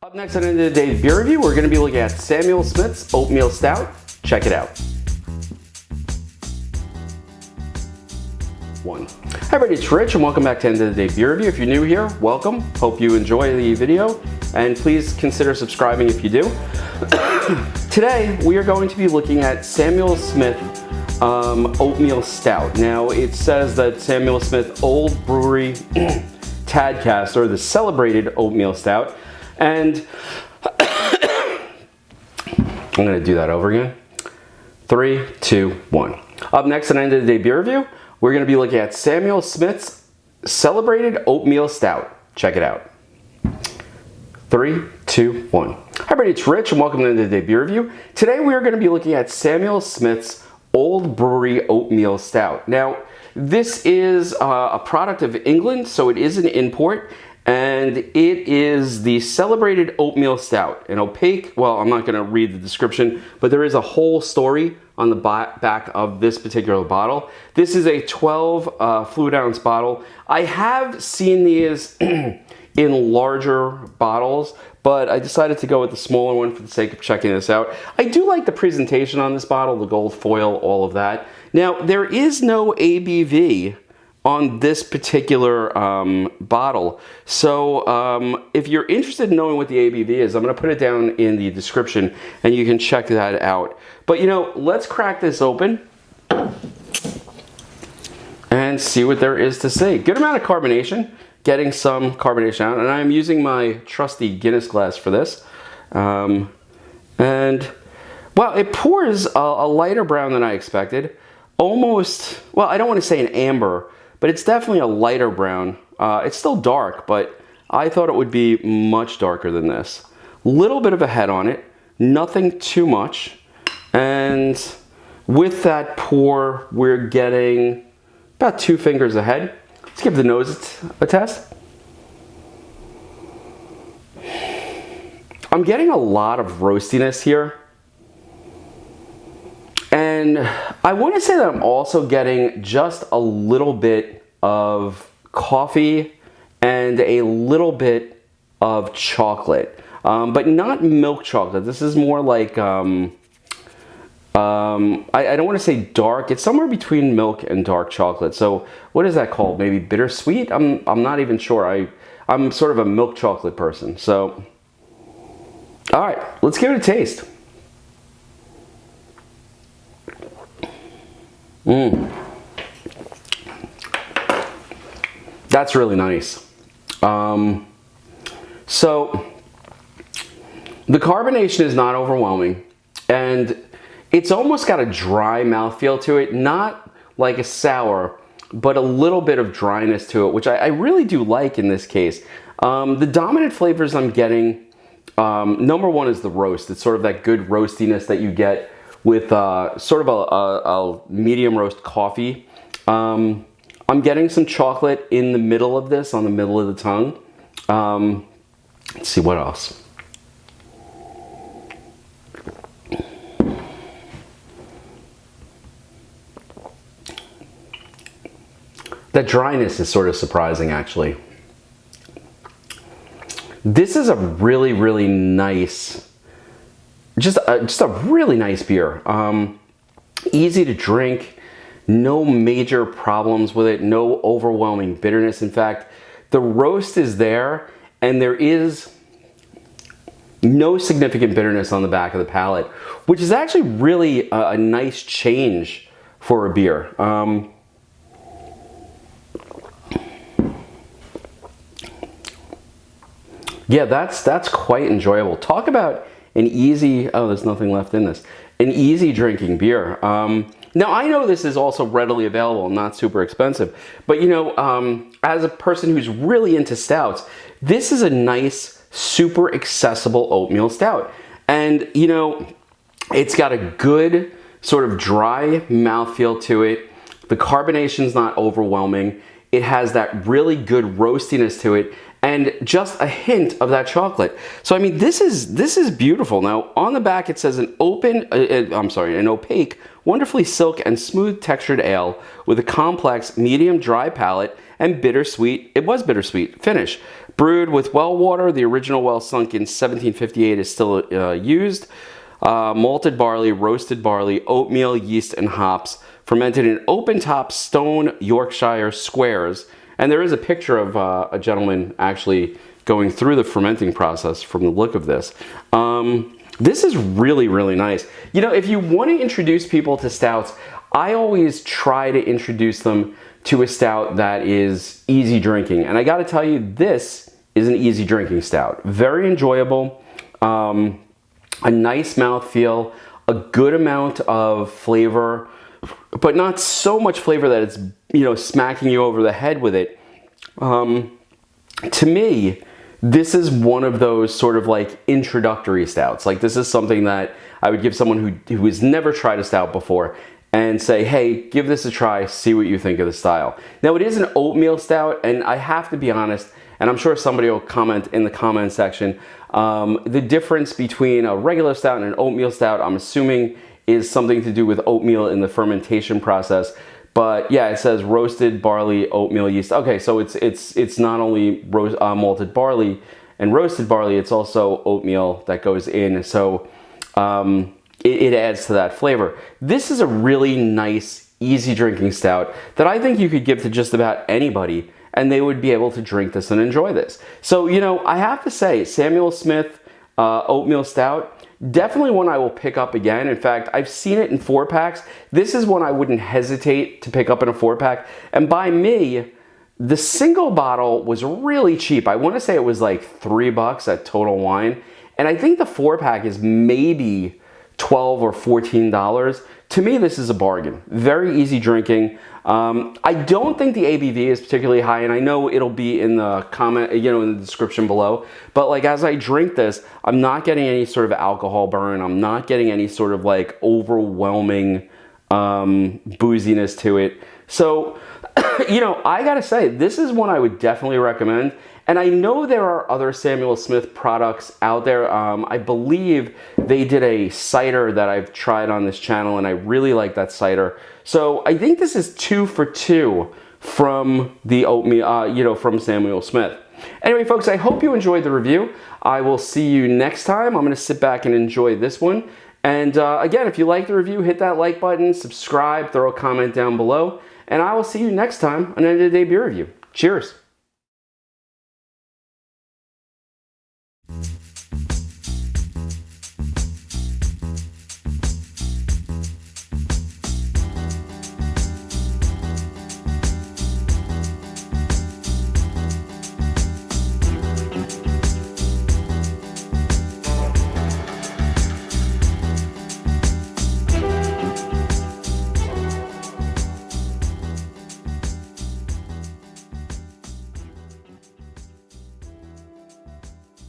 Up next on the today's beer review, we're going to be looking at Samuel Smith's Oatmeal Stout. Check it out. Hi everybody, it's Rich and welcome back to End of the Day Beer Review. If you're new here, welcome. Hope you enjoy the video and please consider subscribing if you do. Today we are going to be looking at Samuel Smith Oatmeal Stout. Now it says that Samuel Smith Old Brewery Tadcaster, the celebrated oatmeal stout, and I'm going to do that over again. 3, 2, 1. Up next on End of the Day Beer Review, we're going to be looking at Samuel Smith's celebrated oatmeal stout. Check it out. 3, 2, 1. Hi everybody, it's Rich and welcome to the Day Beer Review. Today we are going to be looking at Samuel Smith's Old Brewery Oatmeal Stout. Now, this is a product of England, so it is an import, and it is the celebrated oatmeal stout. An opaque, well, I'm not going to read the description, but there is a whole story on the back of this particular bottle. This is a 12 fluid ounce bottle. I have seen these in larger bottles, but I decided to go with the smaller one for the sake of checking this out. I do like the presentation on this bottle, the gold foil, all of that. Now, there is no ABV on this particular bottle. So if you're interested in knowing what the ABV is, I'm gonna put it down in the description and you can check that out. But you know, let's crack this open and see what there is to say. Good amount of carbonation, getting some carbonation out, and I'm using my trusty Guinness glass for this. And well, it pours a lighter brown than I expected. Almost, well, I don't want to say an amber, but it's definitely a lighter brown. It's still dark, but I thought it would be much darker than this. Little bit of a head on it, nothing too much. And with that pour, we're getting about 2 fingers ahead. Let's give the nose a test. I'm getting a lot of roastiness here. And I want to say that I'm also getting just a little bit of coffee and a little bit of chocolate, but not milk chocolate. This is more like, I don't want to say dark. It's somewhere between milk and dark chocolate. So what is that called? Maybe bittersweet? I'm not even sure. I'm sort of a milk chocolate person. So, all right, let's give it a taste. That's really nice. So the carbonation is not overwhelming, and it's almost got a dry mouthfeel to it, not like a sour, but a little bit of dryness to it, which I really do like in this case. The dominant flavors I'm getting, number one is the roast. It's sort of that good roastiness that you get with sort of a medium roast coffee. I'm getting some chocolate in the middle of this, on the middle of the tongue. Let's see what else. That dryness is sort of surprising, actually. This is a really, really nice, just a really nice beer. Easy to drink, no major problems with it, no overwhelming bitterness. In fact, the roast is there and there is no significant bitterness on the back of the palate, which is actually really a nice change for a beer. Yeah, that's quite enjoyable. Talk about an easy, oh, there's nothing left in this, an easy drinking beer. Now, I know this is also readily available and not super expensive, but you know, as a person who's really into stouts, this is a nice, super accessible oatmeal stout. And you know, it's got a good sort of dry mouthfeel to it. The carbonation's not overwhelming. It has that really good roastiness to it, and just a hint of that chocolate. So I mean, this is beautiful. Now on the back it says an opaque, wonderfully silk and smooth textured ale with a complex medium dry palate and bittersweet, it was bittersweet, finish. Brewed with well water. The original well sunk in 1758 is still used. Malted barley, roasted barley, oatmeal, yeast, and hops. Fermented in open-top stone Yorkshire squares. And there is a picture of a gentleman actually going through the fermenting process from the look of this. This is really, really nice. You know, if you want to introduce people to stouts, I always try to introduce them to a stout that is easy drinking. And I got to tell you, this is an easy drinking stout. Very enjoyable, a nice mouthfeel, a good amount of flavor, but not so much flavor that it's, you know, smacking you over the head with it. To me, this is one of those sort of like introductory stouts. Like, this is something that I would give someone who has never tried a stout before and say, hey, give this a try, see what you think of the style. Now, it is an oatmeal stout, and I have to be honest, and I'm sure somebody will comment in the comment section, the difference between a regular stout and an oatmeal stout, I'm assuming, is something to do with oatmeal in the fermentation process. But yeah, it says roasted barley, oatmeal, yeast. Okay, so it's not only malted barley and roasted barley, it's also oatmeal that goes in. So it adds to that flavor. This is a really nice, easy drinking stout that I think you could give to just about anybody, and they would be able to drink this and enjoy this. So, you know, I have to say, Samuel Smith Oatmeal Stout, definitely one I will pick up again. In fact, I've seen it in 4-packs. This is one I wouldn't hesitate to pick up in a 4-pack. And by me, the single bottle was really cheap. I want to say it was like $3 at Total Wine. And I think the 4-pack is maybe $12 or $14. To me, this is a bargain. Very easy drinking. I don't think the ABV is particularly high, and I know it'll be in the comment, you know, in the description below. But like, as I drink this, I'm not getting any sort of alcohol burn. I'm not getting any sort of like overwhelming booziness to it. So, you know, I gotta say, this is one I would definitely recommend. And I know there are other Samuel Smith products out there. I believe they did a cider that I've tried on this channel, and I really like that cider. So I think this is 2 for 2 from the oatmeal, you know, from Samuel Smith. Anyway, folks, I hope you enjoyed the review. I will see you next time. I'm gonna sit back and enjoy this one. And again, if you like the review, hit that like button, subscribe, throw a comment down below, and I will see you next time on End of the Day Beer Review. Cheers.